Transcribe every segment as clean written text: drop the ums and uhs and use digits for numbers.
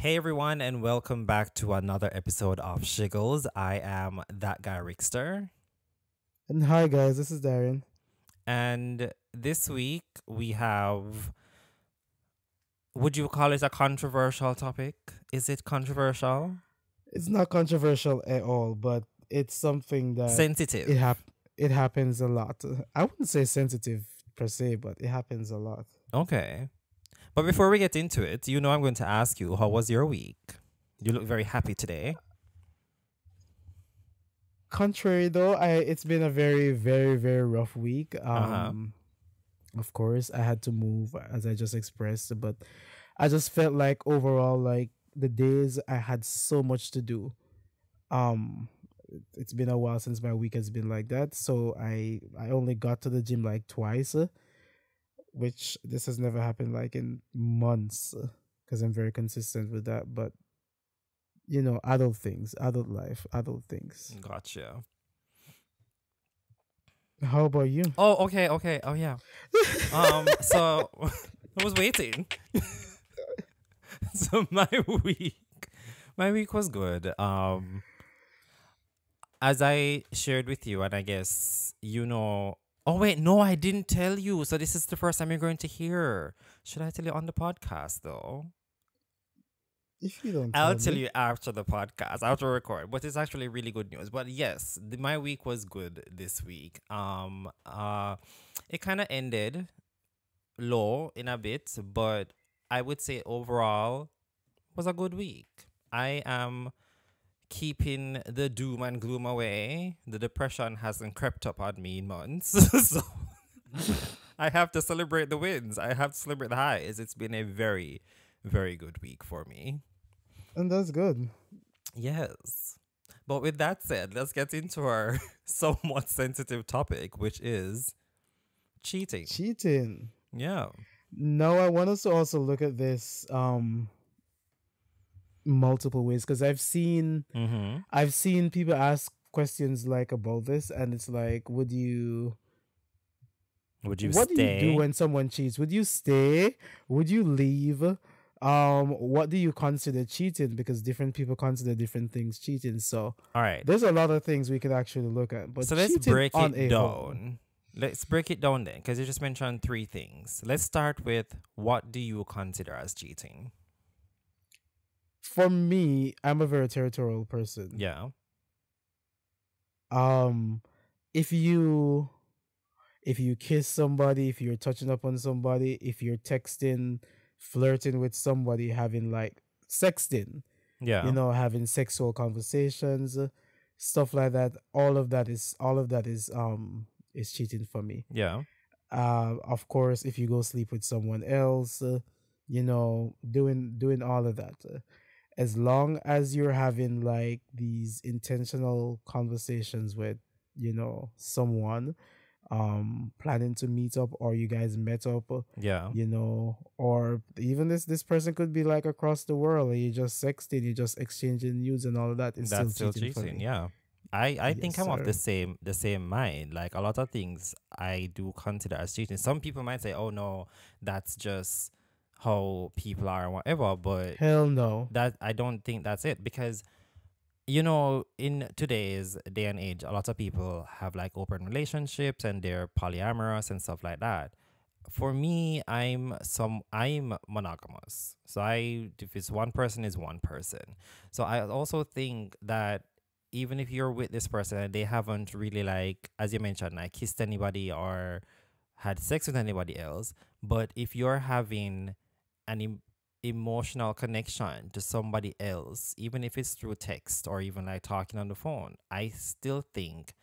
Hey everyone, and welcome back to another episode of Shiggles. I am that guy Rickster, And hi guys, this is Darren. and this week we have. Would you call it a controversial topic? Is it controversial? It's not controversial at all, but it's something that it Sensitive. hap- it happens a lot. I wouldn't say sensitive per se, but it happens a lot. Okay. But before we get into it, I'm going to ask you, how was your week? You look very happy today. Contrary though, I it's been a very very rough week. Uh huh. Of course, I had to move as I just expressed, but I just felt like overall like the days I had so much to do. Um it's been a while since my week has been like that, so I only got to the gym like twice, which this has never happened like in months, because I'm very consistent with that. But adult things, adult life, adult things. Gotcha. How about you? Oh, okay, okay. Oh, yeah. So I was waiting. So week, my week was good. As I shared with you, and I guess you know. Oh wait, no, I didn't tell you. So this is the first time you're going to hear. Should I tell you on the podcast though? If you don't I'll tell tell me. you after the podcast, after record. But it's actually really good news. But yes, my week was good this week. It kind of ended low in a bit, but I would say overall was a good week. I am keeping the doom and gloom away. The depression hasn't crept up on me in months. So I have to celebrate the wins. I have to celebrate the highs. It's been a very, very good week for me. And that's good. Yes. But with that said, let's get into our somewhat sensitive topic, which is cheating. Cheating. Yeah. No, I want us to also look at this multiple ways, because Mm-hmm. I've seen people ask questions like about this, and it's like, Would you what do you do stay? when someone cheats? Would you stay? Would you leave? What do you consider cheating? Because different people consider different things cheating. So All right. there's a lot of things we could actually look at. But So let's cheating break on it a whole, down. Let's break it down then, because you just mentioned three things. Let's start with, what do you consider as cheating? for me, I'm a very territorial person. Yeah. Um, if you if you kiss somebody, if you're touching up on somebody, if you're texting, flirting with somebody, having like sexting, Yeah. having sexual conversations, stuff like that. All of that is cheating for me. Yeah. Of course, if you go sleep with someone else, doing all of that. As long as you're having like these intentional conversations with, someone, planning to meet up, or you guys met up, Yeah. or even this person could be like across the world, and you just sexting, you just exchanging news and all of that. It's still That's still cheating for cheating. me. Yeah. I Yes, think I'm of the sir. same mind. Like, a lot of things I do consider as cheating. Some people might say, "Oh no, that's just how people are and whatever," but Hell no. that I don't think that's it, because in today's day and age, a lot of people have like open relationships and they're polyamorous and stuff like that. For me, I'm monogamous. So if it's one person, is one person. So I also think that even if you're with this person and they haven't really, like, as you mentioned, like, kissed anybody or had sex with anybody else, but if you're having an emotional connection to somebody else, even if it's through text or even like talking on the phone, I still think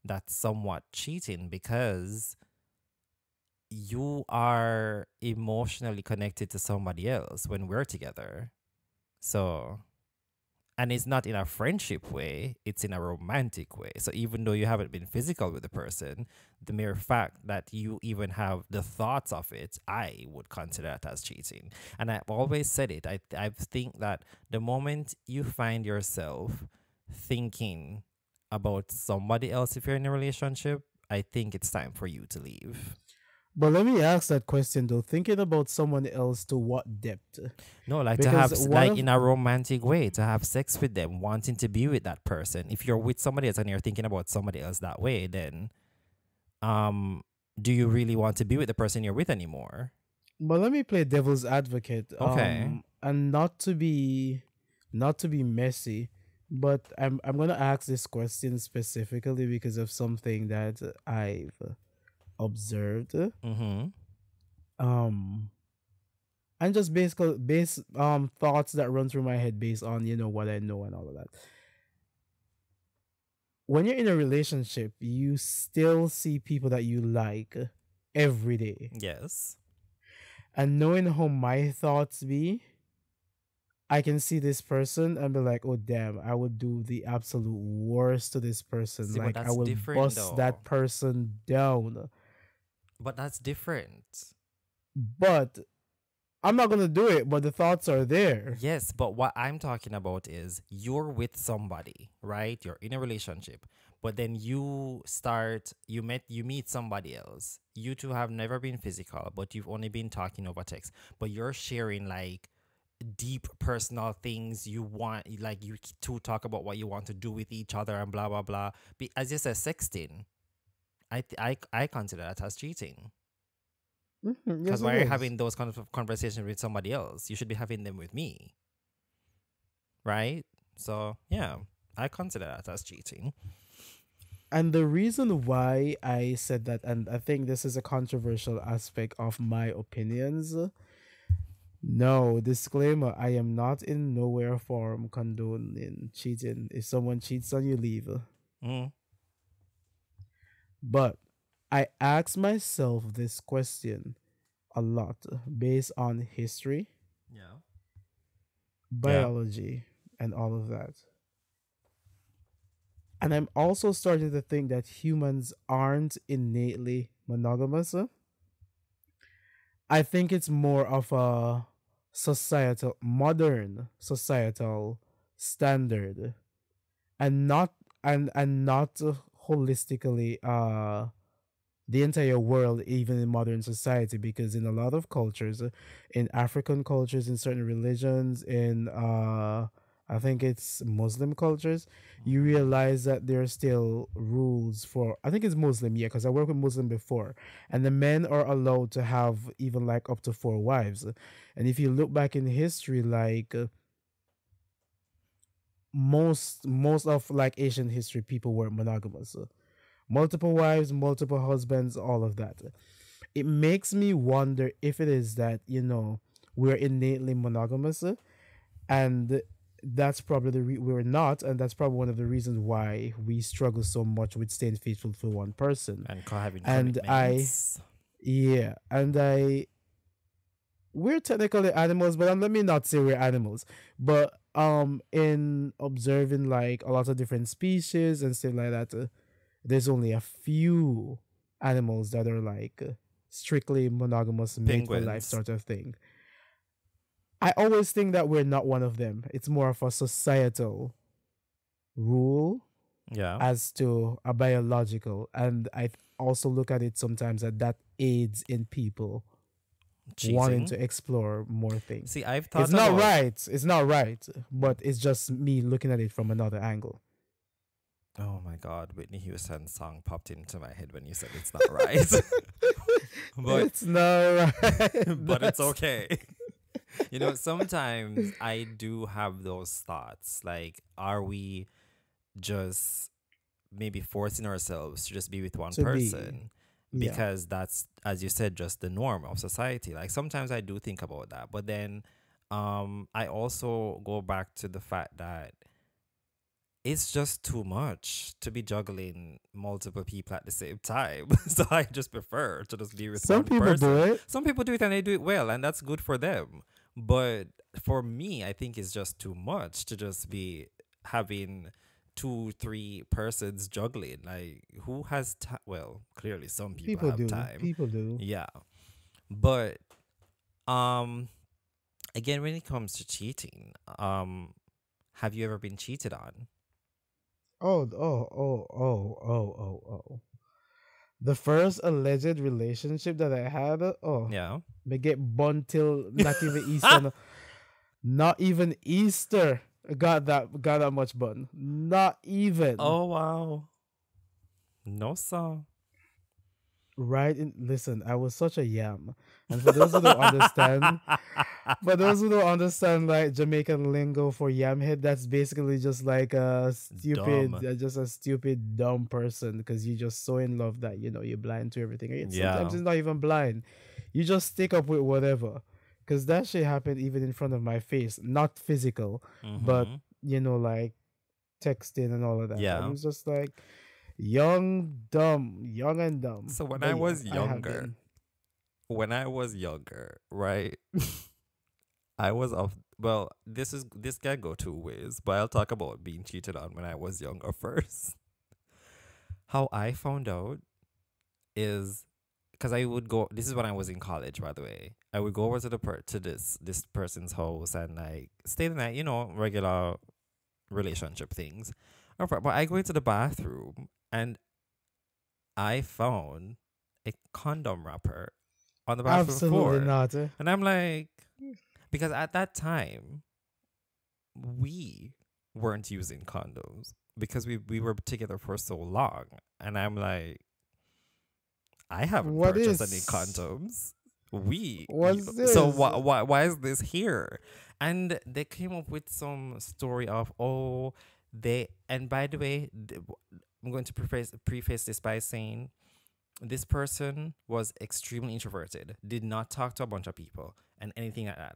that's somewhat cheating, because you are emotionally connected to somebody else when we're together. So, and it's not in a friendship way, it's in a romantic way. So even though you haven't been physical with the person, the mere fact that you even have the thoughts of it, I would consider that as cheating. And I've always said it. I think that the moment you find yourself thinking about somebody else, if you're in a relationship, I think it's time for you to leave. But let me ask that question though. Thinking about someone else to what depth? No, like to Because have one like of in a romantic way, to have sex with them, wanting to be with that person. If you're with somebody else and you're thinking about somebody else that way, then um do you really want to be with the person you're with anymore? but let me play devil's advocate. Okay. And not to be messy, but I'm gonna ask this question specifically because of something that I've observed. Mm-hmm. Um and just basically base thoughts that run through my head based on what I know and all of that. When you're in a relationship, you still see people that you like every day. Yes. And knowing how my thoughts be, I can see this person and be like, oh damn, I would do the absolute worst to this person. See, but Like I that's will different bust though. that person down. But that's different. But I'm not gonna do it, but the thoughts are there. Yes, but what I'm talking about is you're with somebody, right? You're in a relationship, but then you meet somebody else. You two have never been physical, but you've only been talking over text. But you're sharing like deep personal things you want, like you two talk about what you want to do with each other and blah blah blah. As you said, sexting. I consider that as cheating. Because Yes, it why are you is. having those kind of conversations with somebody else? You should be having them with me, right? So yeah, I consider that as cheating. And the reason why I said that, and I think this is a controversial aspect of my opinions. No, disclaimer, I am not in nowhere form condoning cheating. If someone cheats on you, leave. Mm, But I ask myself this question a lot based on history, yeah. Yeah. biology, and all of that. And I'm also starting to think that humans aren't innately monogamous. I think it's more of a modern societal standard, and not holistically the entire world, even in modern society, because in a lot of cultures, in African cultures, in certain religions, in I think it's Muslim cultures, you Mm-hmm. realize that there are still rules for, I think it's Muslim, yeah, because I worked with Muslim before, and the men are allowed to have even like up to four wives. And if you look back in history, like most of like Asian history, people were monogamous. Multiple wives, multiple husbands, all of that. It makes me wonder if it is that, we're innately monogamous, and that's probably we're not, and that's probably one of the reasons why we struggle so much with staying faithful to one person. And having And commitments. yeah, we're technically animals, but let me not say we're animals. But in observing like a lot of different species and stuff like that, there's only a few animals that are like strictly monogamous, made for life Penguins. sort of thing. I always think that we're not one of them. It's more of a societal rule Yeah. as to a biological, and I also look at it sometimes that aids in people wanting Cheating. to explore more things. See, I've It's thought not about. right. It's not right, Mm. but it's just me looking at it from another angle. Oh my God, Whitney Houston's song popped into my head when you said it's not right. but It's not right. but it's That's okay. Sometimes I do have those thoughts. Like, are we just maybe forcing ourselves to just be with one to be. person? Yeah. Because that's, as you said, just the norm of society. Like sometimes I do think about that. But then I also go back to the fact that it's just too much to be juggling multiple people at the same time. So I just prefer to just be with Some one people do person. it. Some people do it and they do it well, and that's good for them. But for me, I think it's just too much to just be having two, three persons juggling. Like, who has time? Well, clearly some people People have do. time. People do. Yeah. But um again, when it comes to cheating, have you ever been cheated on? Oh, oh, oh, oh, oh, oh, oh. The first alleged relationship that I had, oh, Yeah. me get bun till not even Easter, not even Easter. Got that much bun. Not even. Oh wow. No sir. Right in, listen, I was such a yam. And for those who don't understand, like Jamaican lingo for yam head, that's basically just like a stupid, Dumb. just a stupid dumb person because you just so in love that you're blind to everything. And sometimes Yeah. it's not even blind. You just stick up with whatever. Because that shit happened even in front of my face, not physical, but Mm-hmm. like texting and all of that. And Yeah. it's just like young, dumb, young and dumb. So when But I yeah, was I have younger, been. right? I was off. Well, this can go two ways, but I'll talk about being cheated on when I was younger first. How I found out is because I would go. This is when I was in college, by the way. I would go over to this person's house and like stay the night. Regular relationship things. But I go into the bathroom and I found a condom wrapper on the bathroom Absolutely floor, not. and I'm like, because at that time we weren't using condoms because we were together for so long, and I'm like, I haven't What purchased any is? condoms. We What's so this? why is this here? And they came up with some story of, oh, they, and by the way, I'm going to preface this by saying this person was extremely introverted, did not talk to a bunch of people and anything like that.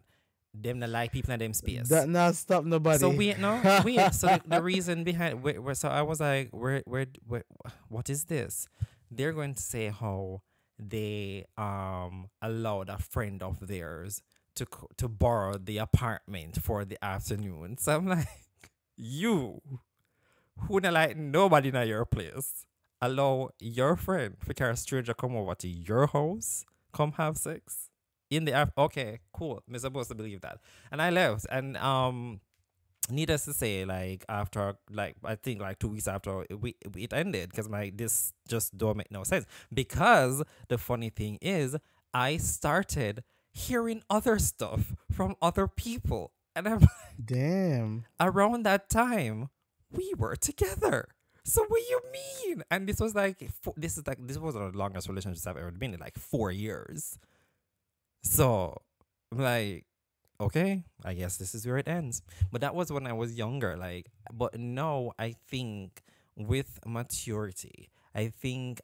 Them not like people in them space. That not stop So nobody. wait, no, wait. So the reason behind, so I was like, where, what is this? They're going to say how they allowed a friend of theirs to borrow the apartment for the afternoon. So I'm like, you who not like nobody in your place allow your friend for carry a stranger come over to your house, come have sex in the okay, cool. I'm supposed to believe that. And I left, and needless to say, like after, like I think like 2 weeks after it ended, because my this just don't make no sense. Because the funny thing is, I started hearing other stuff from other people, and I'm Damn. around that time we were together. So what you mean? And this was like this was the longest relationship I've ever been in, like 4 years. So I'm like, okay, I guess this is where it ends. But that was when I was younger. Like, but now I think with maturity, I think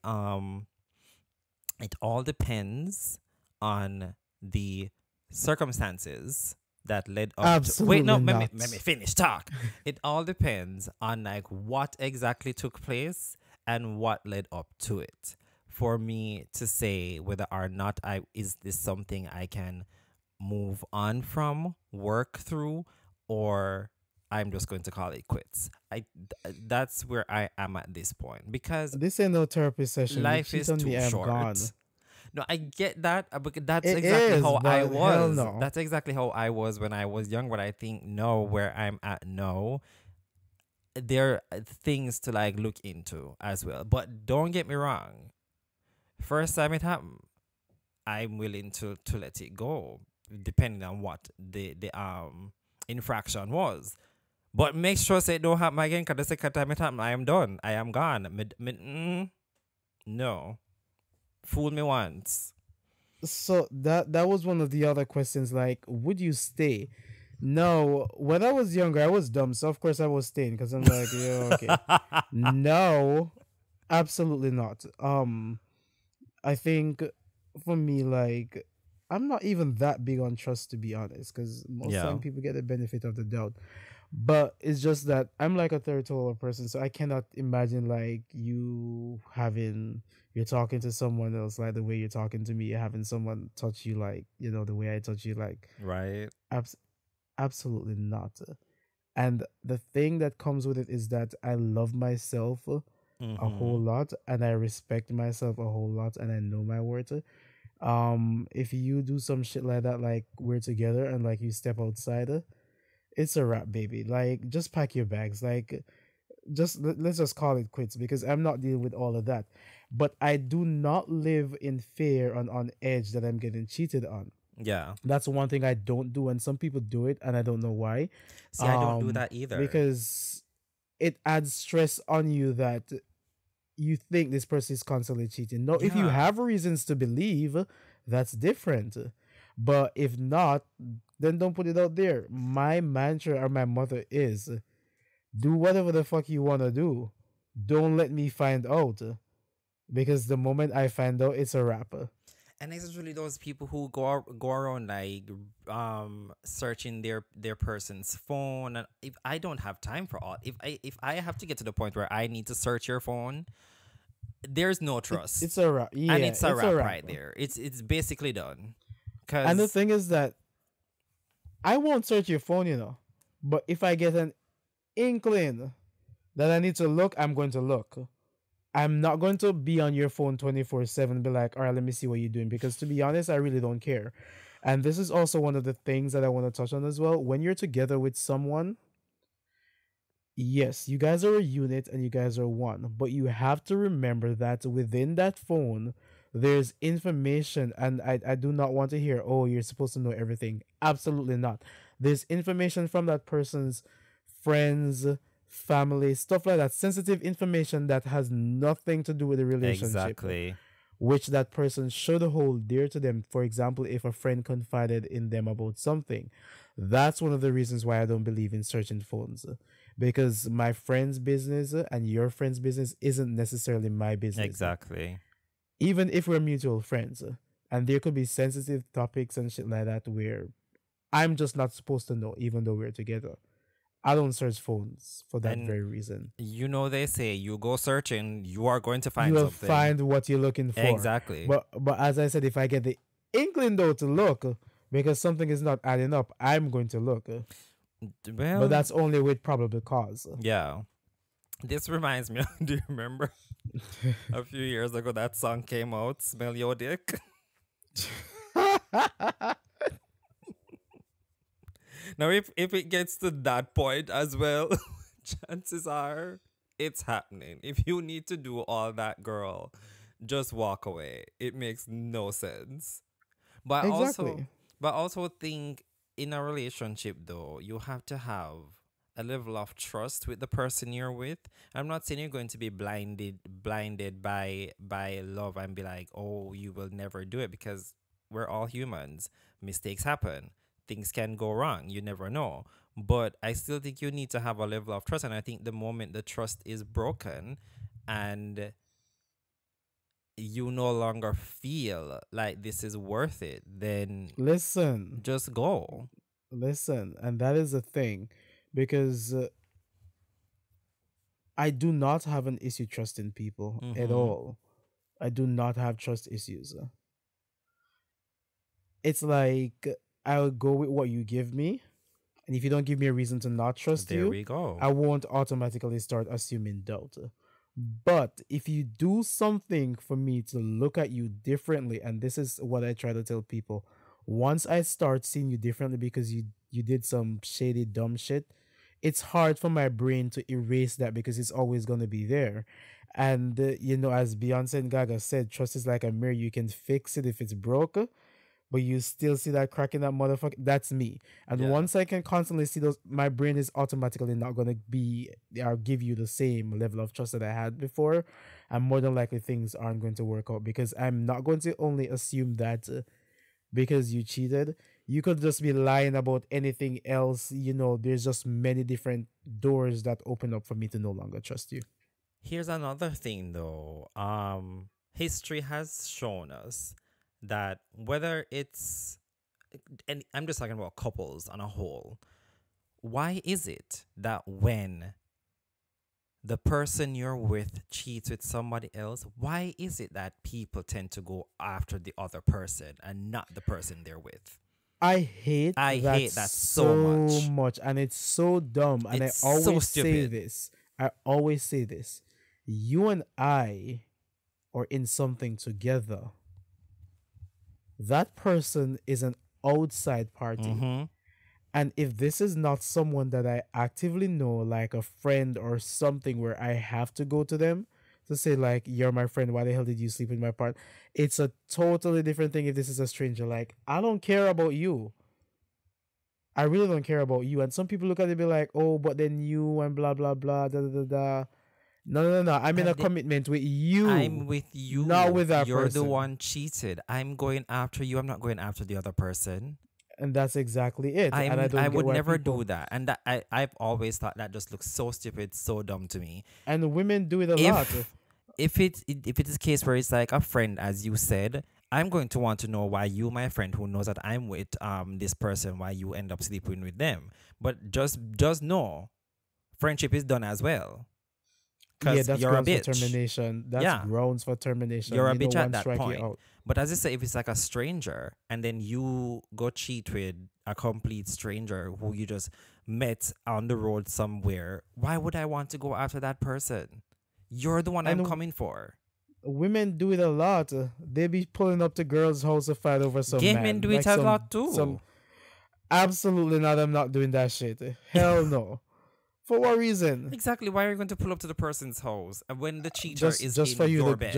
it all depends on the circumstances that led up to, wait, no, Absolutely let me not. finish talk. It all depends on like what exactly took place and what led up to it for me to say whether or not I is this something I can move on from, work through, or I'm just going to call it quits. That's where I am at this point, because This ain't no therapy session. You life cheat is on me, too I'm short. gone. No, I get that, but that's It exactly is, how I but hell was. no. That's exactly how I was when I was young. But I think no, where I'm at now, there are things to like look into as well. But don't get me wrong. First time it happened, I'm willing to let it go, depending on what the infraction was. But make sure say it don't happen again. Cause the second time it happened, I am done. I am gone. No, fool me once. So that was one of the other questions. Like, would you stay? No. When I was younger, I was dumb, so of course I was staying because I'm like, yeah, okay. No, absolutely not. I think for me, like, I'm not even that big on trust to be honest, because most Yeah. time people get the benefit of the doubt. But it's just that I'm like a territorial person, so I cannot imagine like you're talking to someone else like the way you're talking to me, you're having someone touch you like the way I touch you, like Right. abs- absolutely not. And the thing that comes with it is that I love myself a whole Mm-hmm. lot and I respect myself a whole lot and I know my worth. If you do some shit like that, like we're together and like you step outside, it's a wrap, baby. Like just pack your bags. Like let's just call it quits because I'm not dealing with all of that. but I do not live in fear and on edge that I'm getting cheated on. Yeah. That's one thing I don't do, and some people do it, and I don't know why. See, I don't do Um, that either. because it adds stress on you that you think this person is constantly cheating. No, if you Yeah. have reasons to believe, that's different. But if not, then don't put it out there. My mantra or my motto is do whatever the fuck you want to do. Don't let me find out. Because the moment I find out, it's a wrap. And it's really those people who go around like searching their person's phone. And if I don't have time for all, if I have to get to the point where I need to search your phone, there's no It's trust, a wrap. and Yeah, it's a it's a wrap wrap. right there. It's basically done. And the Cause thing is that I won't search your phone, But if I get an inkling that I need to look, I'm going to look. I'm not going to be on your phone 24/7 be like, all right, let me see what you're doing. Because to be honest, I really don't care. And this is also one of the things that I want to touch on as well. When you're together with someone, yes, you guys are a unit and you guys are one. But you have to remember that within that phone, there's information. And I do not want to hear, oh, you're supposed to know everything. Absolutely not. There's information from that person's friends, family, stuff like that, sensitive information that has nothing to do with the relationship, exactly. which that person should hold dear to them. For example, if a friend confided in them about something, that's one of the reasons why I don't believe in searching phones. Because my friend's business and your friend's business isn't necessarily my business, Exactly. even if we're mutual friends. And there could be sensitive topics and shit like that where I'm just not supposed to know, even though we're together. I don't search phones for that And very reason. they say you go searching, you are going to You find will something. find what you're looking for. Exactly. But as I said, if I get the inkling though to look because something is not adding up, I'm going to look. But Well, that's only with probable cause. yeah. This reminds me. Do you remember a few years ago that song came out, "Smell Your Dick"? Now, if it gets to that point as well, chances are it's happening. If you need to do all that, girl, just walk away. It makes no sense. But also, Exactly. but also think in a relationship though, you have to have a level of trust with the person you're with. I'm not saying you're going to be blinded by love and be like, "Oh, you will never do it," because we're all humans. Mistakes happen. Things can go wrong. You never know. But I still think you need to have a level of trust, and I think the moment the trust is broken and you no longer feel like this is worth it, then Listen, just go. listen, and that is the thing, because I do not have an issue trusting people at Mm-hmm. all. I do not have trust issues. It's like I'll go with what you give me, and if you don't give me a reason to not trust There you, we go. I won't automatically start assuming doubt. But if you do something for me to look at you differently, and this is what I try to tell people, once I start seeing you differently because you did some shady dumb shit, it's hard for my brain to erase that because it's always going to be there. And as Beyonce and Gaga said, trust is like a mirror. You can fix it if it's broke, but you still see that crack in that motherfucker. That's me. And Yeah. once I can constantly see those, my brain is automatically not gonna be or give you the same level of trust that I had before. And more than likely, things aren't going to work out because I'm not going to only assume that because you cheated, you could just be lying about anything else. There's just many different doors that open up for me to no longer trust you. Here's another thing though. History has shown us that whether it's, and I'm just talking about couples on a whole, why is it that when the person you're with cheats with somebody else, why is it that people tend to go after the other person and not the person they're with? I hate I that hate that so so much. much, and it's so dumb. And I It's so always say stupid. this. I always say this. You and I are in something together. That person is an outside party. Mm-hmm. And if this is not someone that I actively know, like a friend or something where I have to go to them to say like you're my friend. Why the hell did you sleep with my partner? It's a totally different thing if this is a stranger. Like I don't care about you. I really don't care about you. And some people look at it and be like, oh, but then you and blah blah blah da da da da. No, no, no, no. I'm in a But commitment with you, I'm with not you. with that You're the person. one cheated. I'm going after you. I'm not going after the other person. And that's exactly it. And I I don't get would why never people do that. And I've always thought that just looks so stupid, so dumb to me. and women do it a lot. If if it is a case where it's like a friend, as you said, I'm going to want to know why you, my friend, who knows that I'm with this person, why you end up sleeping with them. But just know, friendship is done as well. Yeah, Cause that's you're a grounds for bitch. termination. That's Yeah, grounds for termination. you're a You know, bitch at one that strike you point. out. But as I say, if it's like a stranger and then you go cheat with a complete stranger who you just met on the road somewhere, why would I want to go after that person? You're the one I'm And coming for. women do it a lot. They be pulling up to girls' house to fight over some Gay men man, do it like a lot some. too. Absolutely not. I'm not doing that shit. Hell no. For what reason? Exactly. Why are you going to pull up to the person's house when the cheater is Just in for you your to bed?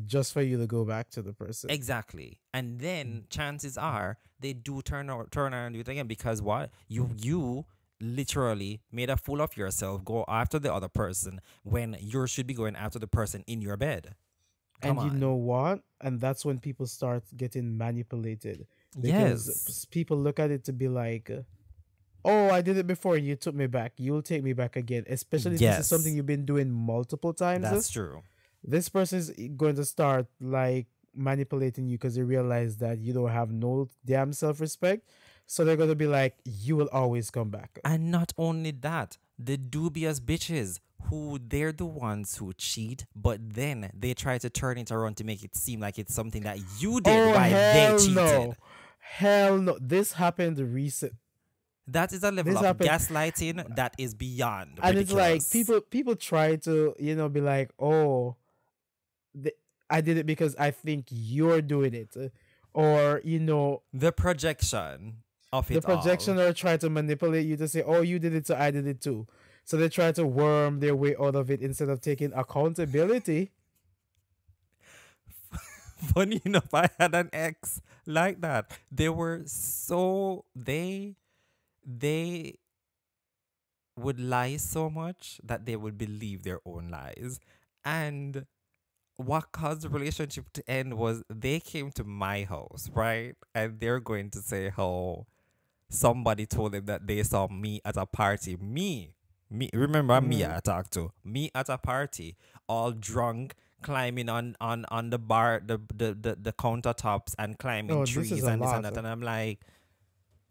just for you to go back to the person. Exactly. And then chances are they do turn around and do it again because what? You literally made a fool of yourself, go after the other person when you should be going after the person in your bed. Come And you on. know what? And that's when people start getting manipulated because Yes. people look at it to be like, oh, I did it before and you took me back. You'll take me back again. Especially if this is something Yes. you've been doing multiple times. That's true. This person is going to start like manipulating you because they realize that you don't have no damn self respect. So they're going to be like, you will always come back. And not only that, the dubious bitches who they're the ones who cheat, but then they try to turn it around to make it seem like it's something that you did Oh, while they hell cheated. no. Hell no. This happened recent. That is a level This of happened. gaslighting that is beyond And it's like ridiculous. people try to, be like, oh, th- I did it because I think you're doing it. Or, The projection of the it all. projection or try to manipulate you to say, oh, you did it, so I did it too. So they try to worm their way out of it instead of taking accountability. Funny enough, I had an ex like that. They were so they would lie so much that they would believe their own lies. And what caused the relationship to end was they came to my house, right? And they're going to say how somebody told them that they saw me at a party. Me, remember me Hmm. I talked to? Me at a party, all drunk, climbing on the bar, the countertops and climbing Oh, this is trees a and this and lot. that. And I'm like,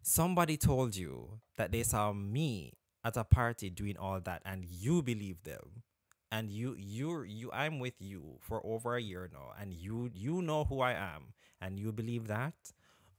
somebody told you that they saw me at a party doing all that and you believe them. And I'm with you for over a year now and you know who I am and you believe that?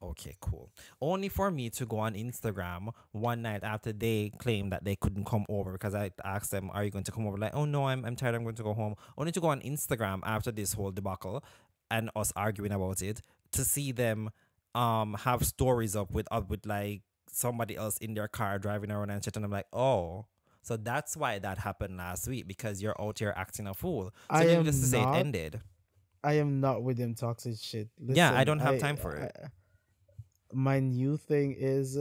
Okay, cool. Only for me to go on Instagram one night after they claimed that they couldn't come over because I asked them, "Are you going to come over?" Like, "Oh no, I'm tired. I'm going to go home." Only to go on Instagram after this whole debacle and us arguing about it to see them have stories up with like somebody else in their car driving around and shit. And I'm like, oh, so that's why that happened last week because you're out here acting a fool. So I needless to am say, it not. ended. I am not with them toxic shit. Yeah, I Listen, don't have time for I it. my new thing is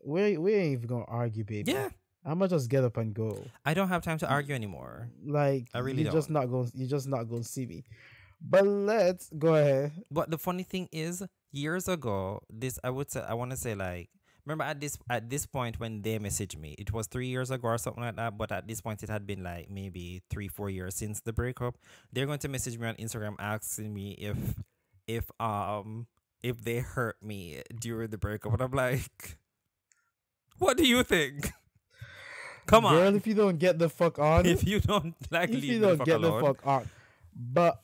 we ain't even gonna argue, baby. Yeah, I'ma just get up and go. I don't have time to argue anymore. Like I really don't. you're just not gonna see me. But let's go ahead. But the funny thing is, years ago, this I would say I want to say like remember at this point when they messaged me, it was 3 years ago or something like that. But at this point, it had been like maybe 3 4 years since the breakup. They're going to message me on Instagram asking me if if they hurt me during the breakup, and I'm like, what do you think? Come Girl, on, if you don't get the fuck on, if you don't like, if leave you me the don't fuck get the alone. fuck on. But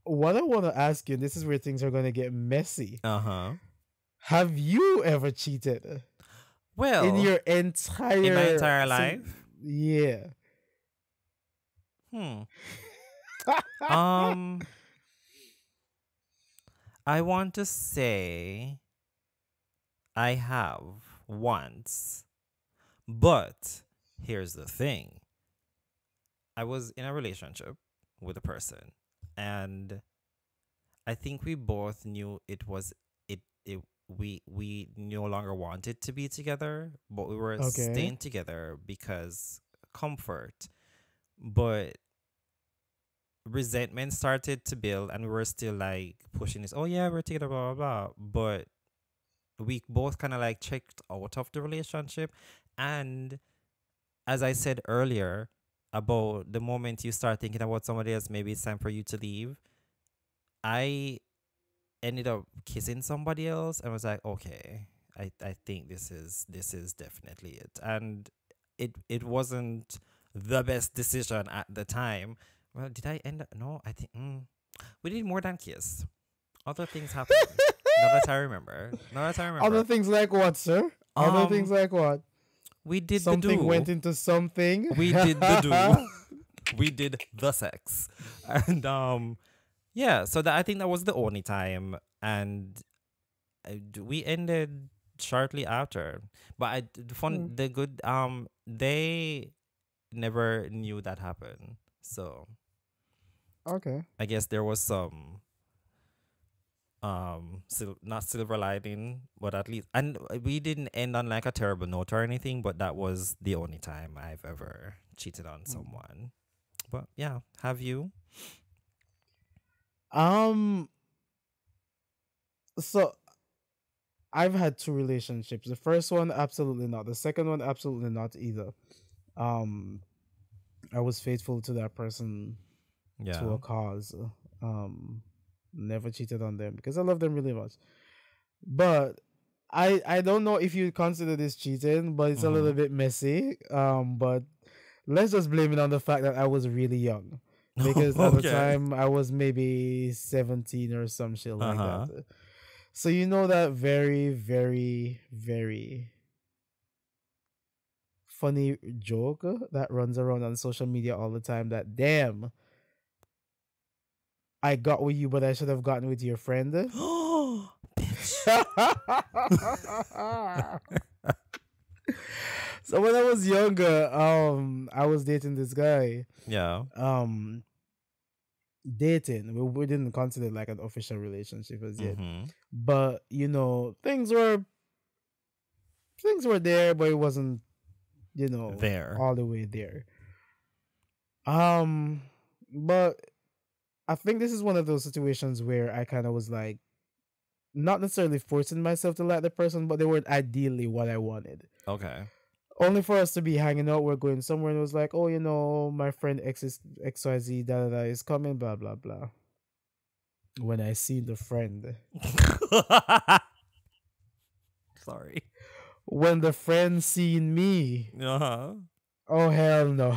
what I wanna ask you, and this is where things are gonna get messy. Uh huh. Have you ever cheated in Well, your in my entire entire life, yeah. hmm. Um, I want to say I have once, but here's the thing. I was in a relationship with a person, and I think we both knew it we no longer wanted to be together, but we were Okay. staying together because comfort. But resentment started to build, and we were still like pushing this. Oh yeah, we're together, blah blah blah. But we both kind of like checked out of the relationship, and as I said earlier about the moment you start thinking about somebody else, maybe it's time for you to leave. I ended up kissing somebody else and was like, okay, I think this is definitely it. And it wasn't the best decision at the time. Well, did I end up? No, I think we did more than kiss. Other things happened. Now that I remember. Now that I Other remember. things like what, sir? Other things Um, like what? we did the Something went do. into something. We did the do. We did the sex, and yeah. So that I think that was the only time, and we ended shortly after. But the fun, Hmm, the good, they never knew that happened. So okay. I guess there was some not silver lining, but at least, and we didn't end on like a terrible note or anything. But that was the only time I've ever cheated on Hmm. someone. But yeah, have you? Um. So I've had two relationships. The first one, absolutely not. The second one, absolutely not either. Um. I was faithful to that person to Yeah. a cause. Um. Never cheated on them because I love them really much. But I don't know if you consider this cheating, but it's a little Mm-hmm. bit messy. But let's just blame it on the fact that I was really young. Because at the Okay. time I was maybe 17 or some shit Uh like that. huh. So you know that very, very, very funny joke that runs around on social media all the time that damn, I got with you but I should have gotten with your friend. Bitch. So when I was younger, I was dating this guy. Yeah. Um Dating. We didn't consider it like an official relationship as yet. Mm-hmm. But you know, things were there, but it wasn't, There. all the way there. Um but I think this is one of those situations where I kind of was like not necessarily forcing myself to like the person, but they weren't ideally what I wanted. Okay. Only for us to be hanging out, we're going somewhere, and it was like, oh, my friend XYZ da da da is coming, blah blah blah. When I seen the friend, Sorry. when the friend seen me, Uh huh. oh hell no.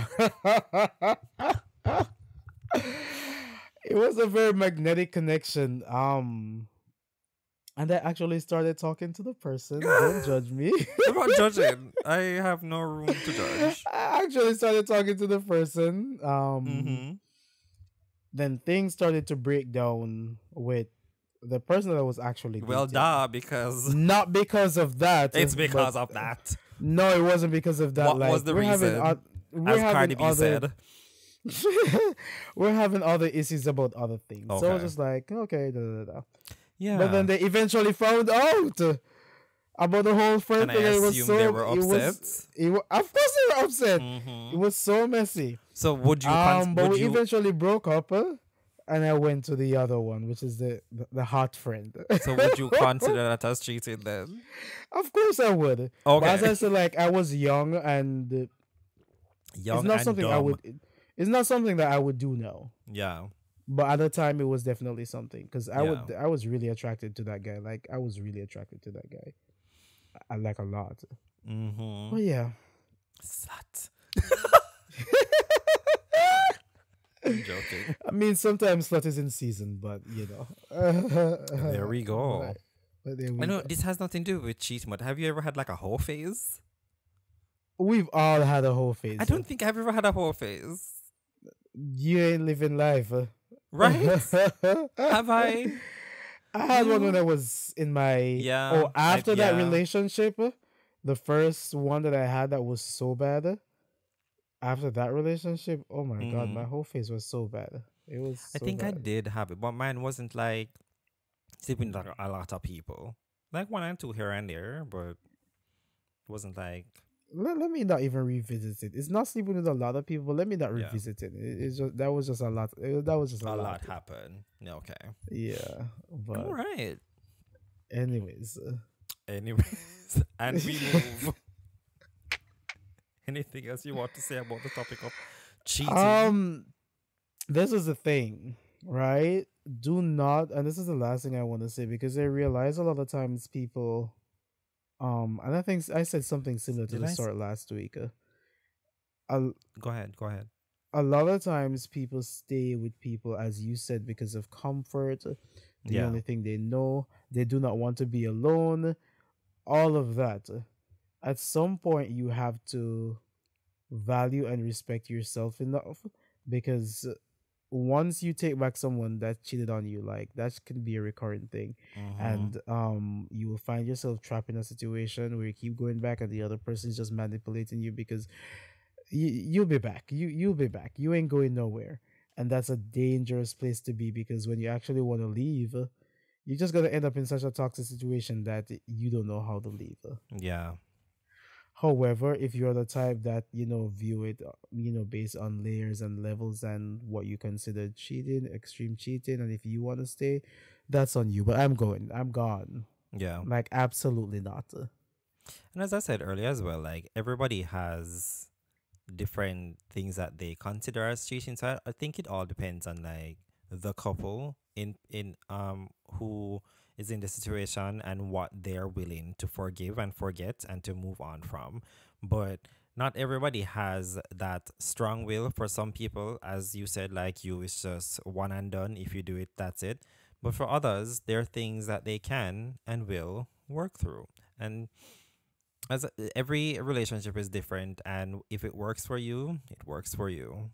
It was a very magnetic connection. And I actually started talking to the person. Don't judge me. I'm not judging. I have no room to judge. I actually started talking to the person. Mm-hmm. Then things started to break down with the person that I was actually Well, dating. duh, because Not because of that, it's but because of that. no, it wasn't because of that. What Like was the reason? we're As having Cardi B other said. we're having other issues about other things. So I was Okay. just like, okay, da, da, da, da. But then Yeah. they eventually found out about the whole And friend I thing. And assume they were upset. of course they were upset. It Mm-hmm. was so messy. So But would we you eventually broke up, and I went to the other one, which is the hot friend. would you consider that as cheating then? Of course I would. But as Okay. I said, like I was young, and it's Young not and something I dumb. would. It's not something that I would do now. Yeah. But at the time, it was definitely something because Yeah. I was really attracted to that guy. Like I was really attracted to that guy. I like a lot. Mm-hmm. But yeah. Slut. I'm joking. I mean, sometimes slut is in season, but There we go. but there I we know go. this has nothing to do with cheating, but have you ever had like a whole phase? We've all had a whole I phase. don't think I've ever had a whole phase. You ain't living life. Right? Have I? I had one when No. I was in my Yeah. I after that yeah. relationship, the first one that I had that was so bad. After that relationship, oh my god, Mm-hmm. my whole face was so bad. It was I so think I bad. did have it, but mine wasn't like sleeping with like a lot of people. Like one and two here and there, but it wasn't like Let me not even revisit it. It's not sleeping with a lot of people, but let me not yeah, revisit it. It's just that was just a lot. That was just a a lot. lot happened. Yeah, okay. Yeah, All but right. anyways, Anyways, and we move. Anything else you want to say about the topic of cheating? um, this is the thing, right? Do not, and this is the last thing I want to say because I realize a lot of times people, and I think I said something similar to Did the I? sort last week. A, Go ahead. Go ahead. a lot of times people stay with people, as you said, because of comfort, the Yeah. only thing they know, they do not want to be alone, all of that. At some point, you have to value and respect yourself enough because once you take back someone that cheated on you, like that can be a recurring thing, Mm-hmm. and you will find yourself trapped in a situation where you keep going back and the other person is just manipulating you because you'll be back. You'll be back. You ain't going nowhere, and that's a dangerous place to be because when you actually want to leave, you're just gonna end up in such a toxic situation that you don't know how to leave. Yeah. However, if you're the type that view it, based on layers and levels and what you consider cheating, extreme cheating, and if you want to stay, that's on you. But I'm going. I'm gone. Yeah. Like absolutely not. And as I said earlier as well, like everybody has different things that they consider as cheating. So I think it all depends on like the couple in who is in the situation and what they're willing to forgive and forget and to move on from. But not everybody has that strong will. For some people, as you said, like you, it's just one and done. If you do it, that's it. But for others, there are things that they can and will work through. And every relationship is different, and if it works for you, it works for you.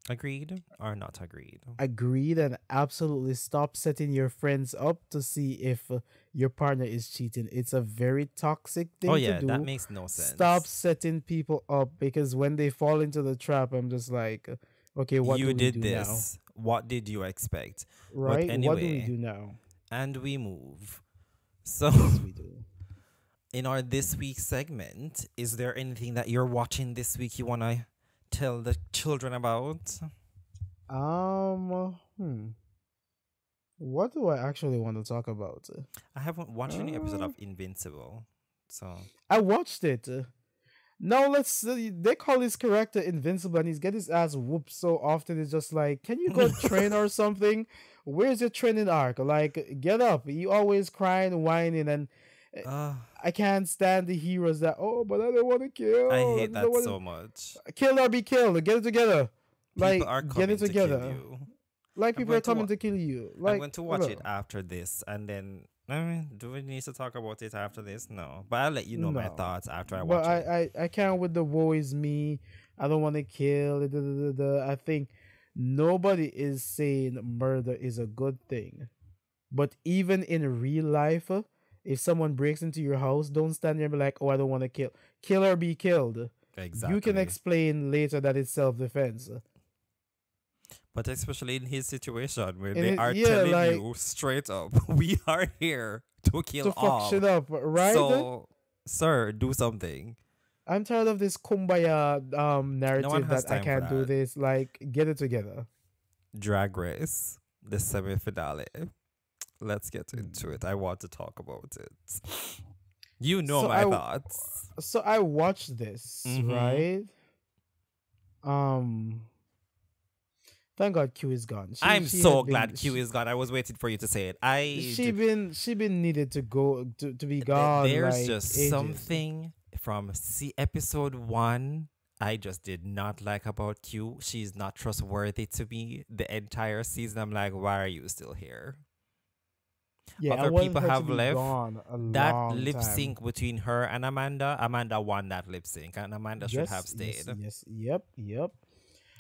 Agreed or not agreed? Agreed, and absolutely stop setting your friends up to see if your partner is cheating. It's a very toxic Oh thing to yeah, that do. makes no Stop sense. setting people up because when they fall into the trap, I'm just like, okay, what You do we did do now? this. What did you expect? But Right? What do we anyway, do now? and we move. So, Yes, we do. in our this week's segment, is there anything that you're watching this week you want to tell the children about? Hmm. What do I actually want to talk about? I haven't watched any episode Uh, of Invincible. So, I watched it. Now let's. They call his character invincible, and he's get his ass whooped so often. It's just like, can you go train or something? Where's your training arc? Like, get up. You always crying, whining, and eh, uh, I can't stand the heroes that. Oh, but I don't want to I kill. I hate just don't that want so much. to kill or be killed. Get it together. People Like, are get it coming to kill together. you. Like I'm people going are to coming to kill you. I'm Like, going to watch it hello. after this, and then I mean, do we need to talk about it after this? No, but I'll let you know my No. thoughts after I But watch it. I can't with the woe is me. I don't want to kill. I think nobody is saying murder is a good thing. But even in real life, if someone breaks into your house, don't stand there and be like, oh, I don't want to kill. Kill or be killed. You can Exactly. explain later that it's self defense. But especially in his situation where And they it, are yeah, telling like you straight up, we are here to to kill fuck all. shit up, right? So, sir, do something. I'm tired of this kumbaya No one narrative has that I time for can't do that. this. Like, get it together. Drag Race, the semi finale. Let's get into Hmm. it. I want to talk about it. You know So my thoughts. I watched this, Mm-hmm. right? Um thank God Q is gone. I'm so glad Q is gone. I was waiting for you to say it. She been needed to go to be gone There's like just ages. something from episode 1 I just did not like about Q. She's not trustworthy to me the entire season. I'm like, why are you still here? Yeah, I Other wanted people her to have be left. gone a That long lip time. sync between her and Amanda won that lip sync, and Amanda should have stayed. Yep, yep.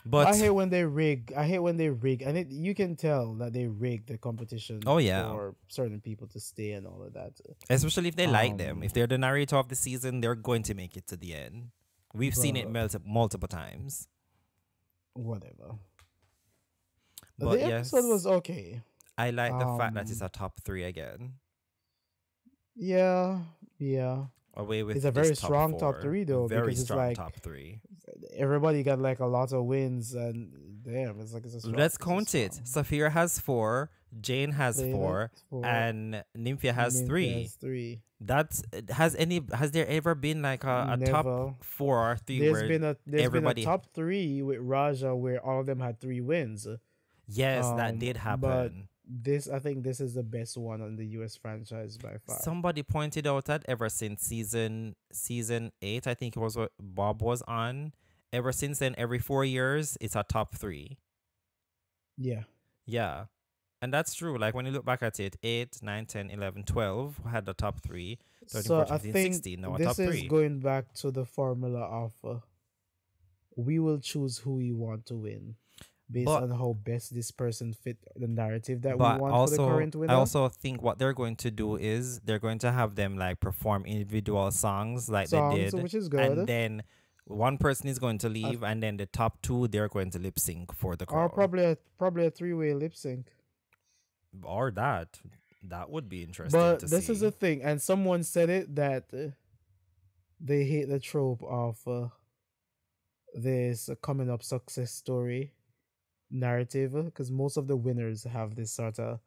But I But hate when they rig. I hate when they rig, and you can tell that they rig the competition oh yeah, for certain people to stay and all of that. especially if they like them, if Um, they're the narrator of the season, they're going to make it to the end. We've seen it but multiple times. whatever. But The episode was yes, okay. I like the fact that it's Um, a top three again, yeah, yeah. away It's with a just very top strong top four. three A though, very because it's strong like top three. everybody got like a lot of wins, and damn, it's like Let's it's a count it. strong. Saphira has four, Jane has Played four, for and Nymphia has Nymph three. has three. That's has there ever been like a top Never. four or three where There's been a everybody? top three with Raja where all of them had three wins. Yes, that did But happen. this I think this is the best one on the US franchise by far. Somebody pointed out that ever since season 8, I think it was what Bob was on. Ever since then, every 4 years, it's a top three. Yeah. Yeah. And that's true. Like when you look back at it, 8, 9, 10, 11, 12 had the top three. 13, So 14, I 15, think 16, now a top this is three. going back to the formula of we will choose who we want to win based But on how best this person fit the narrative that we but want for the also current I winner. also think what they're going to do is they're going to have them like perform individual songs like they Songs, did, which is and good. then one person is going to Uh, leave, and then the top two they're going to lip sync for the or crown. probably a three-way lip sync. Or that would be interesting to But this is the see. thing, and someone said it that they hate the trope of this coming up success story narrative because most of the winners have this sort of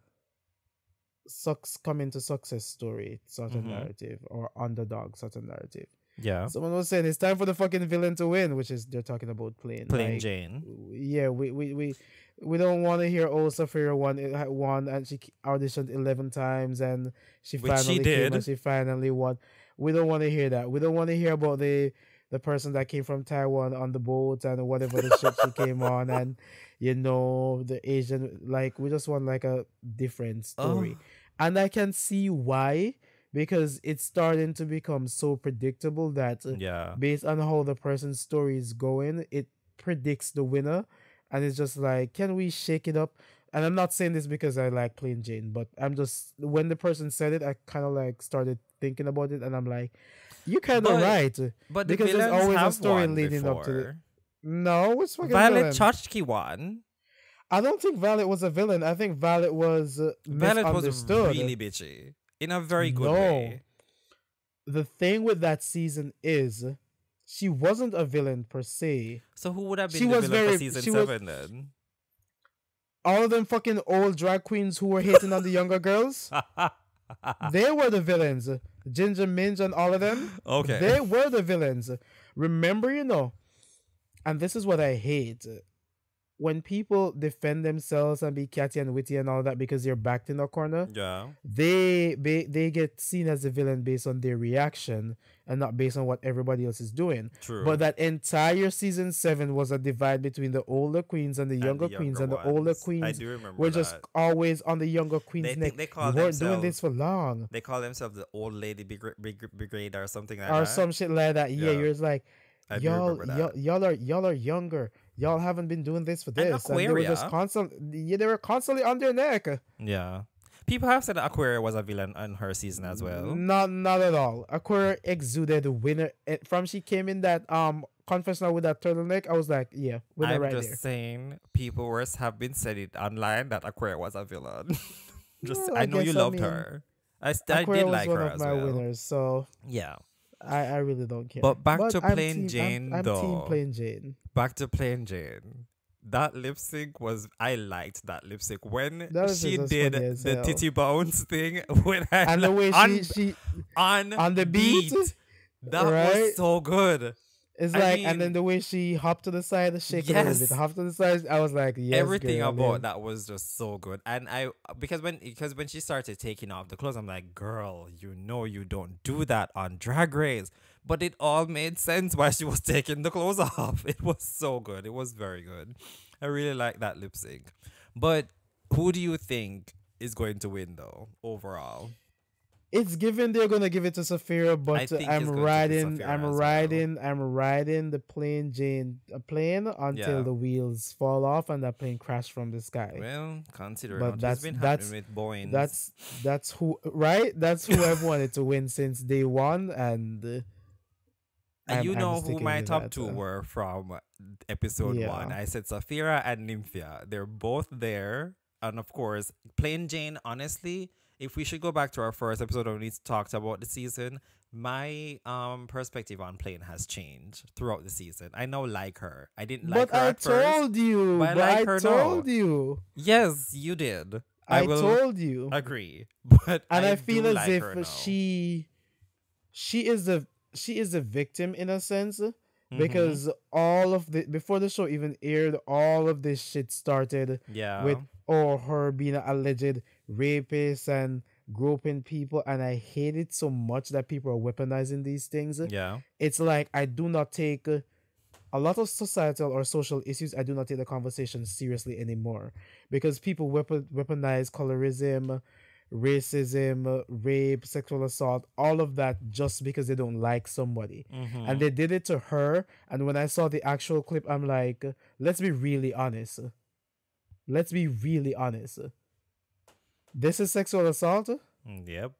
coming to success story sort of Mm-hmm. narrative or underdog sort of narrative. Yeah, Someone was saying it's time for the fucking villain to win, which is they're talking about playing. plain Like, Jane. yeah, we don't want to hear oh Saphira won and she auditioned 11 times and she Which she finally came and did. she finally won. We don't want to hear that. We don't want to hear about the person that came from Taiwan on the boat and whatever the ship she came on and the Asian, like we just want like a different Oh, story. And I can see why, because it's starting to become so predictable that yeah. based on how the person's story is going, it predicts the winner. And it's just like, can we shake it up? And I'm not saying this because I like plain Jane, but I'm just, when the person said it, I kind of like started thinking about it, and I'm like, you're kind of But right, but the because there's villains always a have story won leading up to the. before. No, it's fucking Violet villain. Chachki won. I don't think Violet was a villain. I think Violet was Violet was misunderstood. really bitchy in a very good No, way. the thing with that season is she wasn't a villain per se. So who would have She been the was villain for very season she was 7 then? all of them fucking old drag queens who were hating on the younger girls. They were the villains. Ginger Minge and all of them. Okay. They were the villains. Remember, and this is what I hate. When people defend themselves and be catty and witty and all that because they're backed in a corner, Yeah. they get seen as a villain based on their reaction and not based on what everybody else is doing. True. But that entire season 7 was a divide between the older queens and the And younger the queens, younger and the older ones. I queens do remember were just that. always on the younger They queen's think neck. they You call weren't doing this themselves for long, they call themselves the old lady brigade or something like or that. some shit like that. Yeah, Yeah. you're just like, I do remember that. y'all are younger. Y'all haven't been doing this for And this, and they were just Aquaria. constantly, yeah, they were constantly on their neck. Yeah. People have said that Aquaria was a villain on her season as well. Not at all. Aquaria exuded the winner from she came in that confessional with that turtleneck. I was like, yeah, winner I'm right just there. saying, people worse have been said it online that Aquaria was a villain. Just Well, I know you guess, I loved mean, her. I Aquaria did was like one her of as my well. winners, so Yeah. I really don't care. But back But to I'm plain team, Jane I'm team though. plain Jane. Back to plain Jane. That lip sync was I liked that lip sync when That was she just did funny as the hell. titty bounce thing when I And the way on, she on on the beat, that right? was so good. It's I like, and mean, then the way she hopped to the side, shake a little bit, yes, hop to the side. I was like, yes, everything girl, about yeah. that was just so good. And I because when she started taking off the clothes, I'm like, girl, you don't do that on Drag Race. But it all made sense why she was taking the clothes off. It was so good. It was very good. I really like that lip sync. But who do you think is going to win though overall? It's given they're gonna give it to Saphira, I but think I'm it's going to be riding, Saphira I'm as well. riding, I'm riding the plane plane until Yeah. the wheels fall off and that plane crash from the sky. Well, considering But what has that's been that's happening with Boeing, that's who, right? That's who I've wanted to win since day one, and I'm You I'm know who sticking my with top that. two were from episode one? Yeah. I said Safira and Nymphia. They're both there. And of course, Plain Jane, honestly, if we should go back to our first episode when we talked about the season, my perspective on Plain has changed throughout the season. I now like her. I didn't like But her I at first, told you. but I But like I her now. told you. Yes, you did. I I will told you. agree. But And I I do feel as like if her now. she is the victim in a sense, Mm-hmm. because all of the before the show even aired, all of this shit started with Yeah. her being an alleged rapist and groping people, and I hate it so much that people are weaponizing these things. Yeah. It's like I do not take a lot of societal or social issues. I do not take the conversation seriously anymore because people weaponize colorism, racism, rape, sexual assault, all of that just because they don't like somebody. And Mm-hmm. they did it to her. And when I saw the actual clip, I'm like, let's be really honest. Let's be really honest. This is sexual assault. Yep.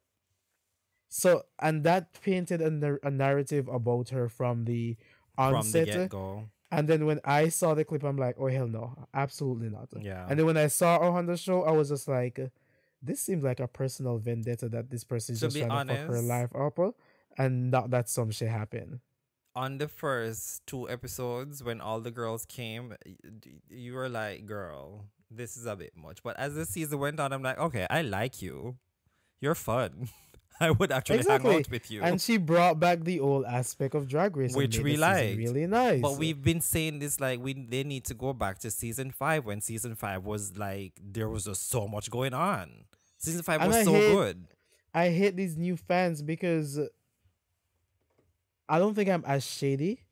So, and that painted a narrative about her from the From the onset. get go. And then when I saw the clip, I'm like, oh, hell no, absolutely not. Yeah. And then when I saw her on the show, I was just like, this seems like a personal vendetta that this person is To just be trying to fuck her honest, life up, and not that some shit happened. on the first two episodes, when all the girls came, you were like, girl, this is a bit much. But as the season went on, I'm like, okay, I like you. You're fun. I would actually hang Exactly. out with you, And she brought back the old aspect of Drag Race and which made we the season liked. really But nice. we've been saying this like they need to go back to season five when season five was like there was just so much going on. Season five And was so good. I hate these new fans because I don't think I'm as shady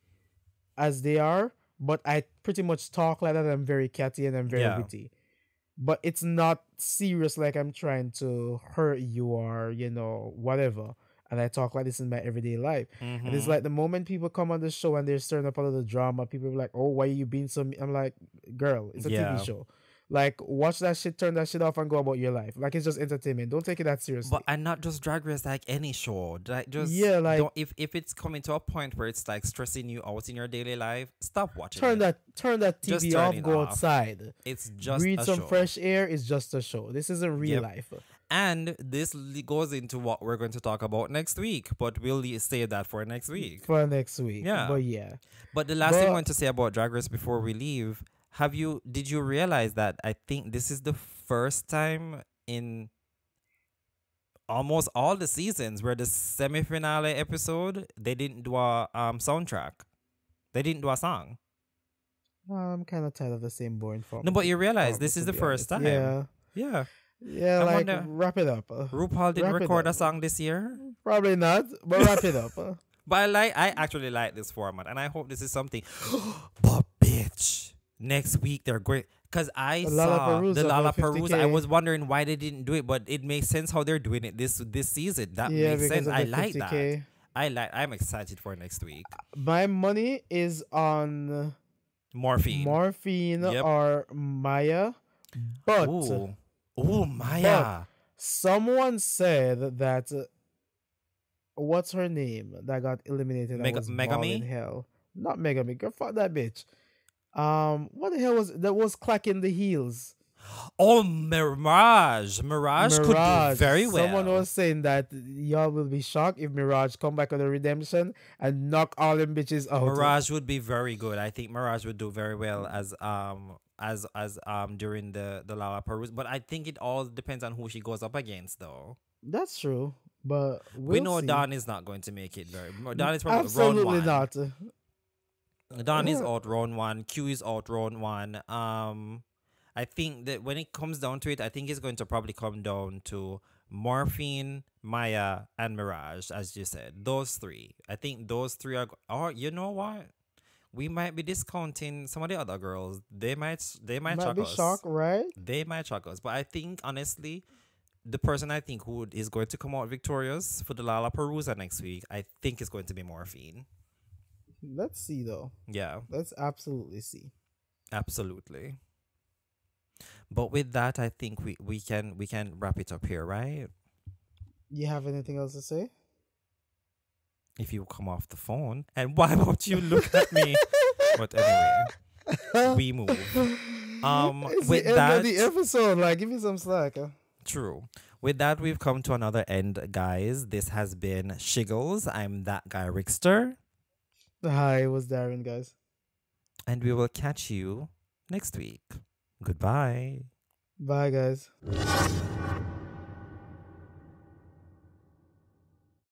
as they are, but I pretty much talk like that. I'm very catty and I'm very Yeah. witty. But it's not serious like I'm trying to hurt you or, whatever. And I talk like this in my everyday life. And it's Mm-hmm. like the moment people come on the show and they're stirring up a little drama, people are like, oh, why are you being so I'm like, girl, it's a TV Yeah. show. Like, watch that shit, turn that shit off, and go about your life. Like, it's just entertainment. Don't take it that But seriously. and not just Drag Race, like any show. Like just Yeah, like, don't if it's coming to a point where it's like stressing you out in your daily life, stop watching turn it. that Just TV turn off, it go off. outside. It's just Breathe a some show. fresh air. It's just a show. This isn't real Yep. life. And this goes into what we're going to talk about next week, but we'll save that for next week. For next week. Yeah. But yeah. But the last thing I But want to say about Drag Race before we leave, did you realize that I think this is the first time in almost all the seasons where the semi-finale episode they didn't do a soundtrack. They didn't do a song. I'm kind of tired of the same boring No, but you realize format, this is to the be first honest. time. Yeah. Yeah, I like, wonder wrap it up. RuPaul didn't Wrap it record up. a song this year. Probably not, but wrap it up. But I actually like this format, and I hope this is something. But bitch, next week they're great because I saw the Lollapalooza for Lollapalooza. I 50K. was wondering why they didn't do it, but it makes sense how they're doing it this season. That Yeah, makes because sense. of I the like that. 50K. I'm excited for next week. My money is on Morphine. Morphine Yep. or Maya, but Ooh, Maya. someone said that what's her name that got eliminated and was ball in Megami. hell? Not Megami. Girl, fuck that bitch. What the hell was clacking the heels? Oh, Mirage. Mirage could do very well. Someone was saying that y'all will be shocked if Mirage come back on the redemption and knock all them bitches out. Mirage would be very good. I think Mirage would do very well as during the Lollapalooza. But I think it all depends on who she goes up against, though. That's true, but We we'll know see. Dawn is not going to make it very. Dawn is probably Absolutely round one. not. Dawn is out round one. Q is out round one. I think that when it comes down to it, I think it's going to probably come down to Morphine, Maya, and Mirage, as you said. Those three. I think those three are. Or you know what? We might be discounting some of the other girls. They might Might shock be us. shocked, right? They might shock us. But I think honestly, the person I think who is going to come out victorious for the Lollapalooza next week, I think is going to be Morphine. Let's see though. Yeah, Let's absolutely see. absolutely. But with that, I think we can wrap it up here, right? You have anything else to say? if you come off the phone. And why won't you look at me? But anyway, we move. It's the With end of that, the episode. Like, give me some slack. Huh? true. With that, we've come to another end, guys. This has been Shiggles. I'm that guy Rickster, Hi, it was Darren, guys. and we will catch you next week. Goodbye. Bye, guys.